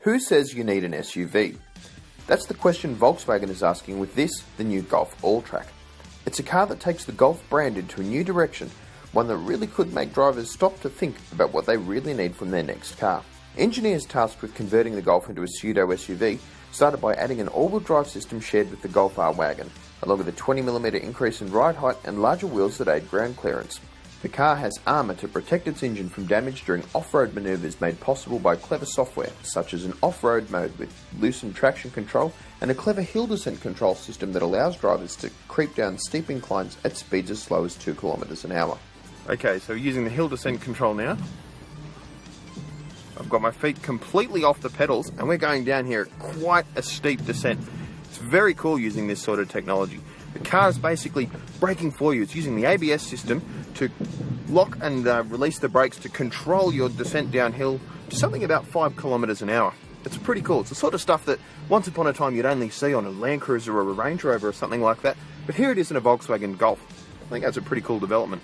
Who says you need an SUV? That's the question Volkswagen is asking with this, the new Golf Alltrack. It's a car that takes the Golf brand into a new direction, one that really could make drivers stop to think about what they really need from their next car. Engineers tasked with converting the Golf into a pseudo SUV started by adding an all-wheel drive system shared with the Golf R wagon, along with a 20mm increase in ride height and larger wheels that aid ground clearance. The car has armour to protect its engine from damage during off-road manoeuvres made possible by clever software, such as an off-road mode with loosened traction control and a clever hill descent control system that allows drivers to creep down steep inclines at speeds as slow as 2 km an hour. Okay, so using the hill descent control now. I've got my feet completely off the pedals and we're going down here at quite a steep descent. It's very cool using this sort of technology. The car is basically braking for you. It's using the ABS system to lock and release the brakes to control your descent downhill to something about 5 km an hour. It's pretty cool. It's the sort of stuff that once upon a time you'd only see on a Land Cruiser or a Range Rover or something like that, but here it is in a Volkswagen Golf. I think that's a pretty cool development.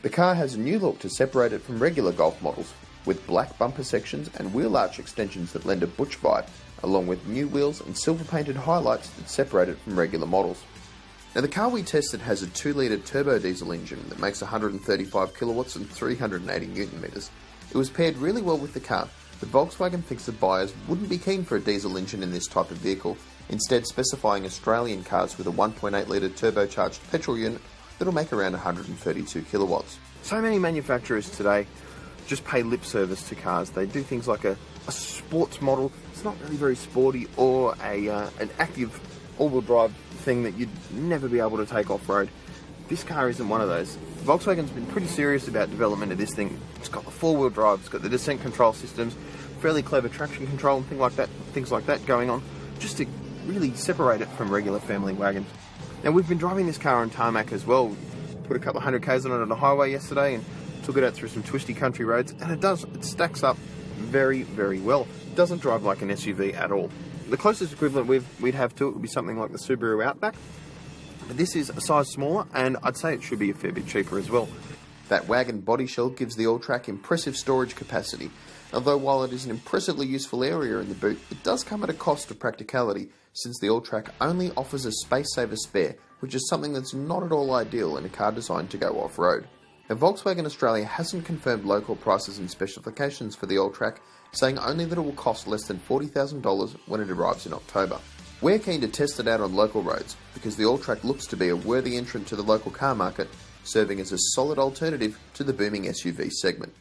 The car has a new look to separate it from regular Golf models, with black bumper sections and wheel arch extensions that lend a butch vibe, along with new wheels and silver painted highlights that separate it from regular models. Now the car we tested has a 2-litre turbo diesel engine that makes 135 kilowatts and 380 newton meters. It was paired really well with the car, but Volkswagen thinks that buyers wouldn't be keen for a diesel engine in this type of vehicle, instead specifying Australian cars with a 1.8-litre turbocharged petrol unit that'll make around 132 kilowatts. So many manufacturers today just pay lip service to cars. They do things like a sports model. It's not really very sporty, or an active all-wheel drive thing that you'd never be able to take off-road. This car isn't one of those. Volkswagen's been pretty serious about development of this thing. It's got the four-wheel drive, it's got the descent control systems, fairly clever traction control and things like that going on, just to really separate it from regular family wagons. Now we've been driving this car on tarmac as well. Put a couple of 100 k's on it on the highway yesterday and took it out through some twisty country roads, and it stacks up very, very well. It doesn't drive like an SUV at all. The closest equivalent we'd have to it would be something like the Subaru Outback, but this is a size smaller, and I'd say it should be a fair bit cheaper as well. That wagon body shell gives the Alltrack impressive storage capacity, although while it is an impressively useful area in the boot, it does come at a cost of practicality, since the Alltrack only offers a space saver spare, which is something that's not at all ideal in a car designed to go off-road. Now, Volkswagen Australia hasn't confirmed local prices and specifications for the Alltrack, saying only that it will cost less than $40,000 when it arrives in October. We're keen to test it out on local roads, because the Alltrack looks to be a worthy entrant to the local car market, serving as a solid alternative to the booming SUV segment.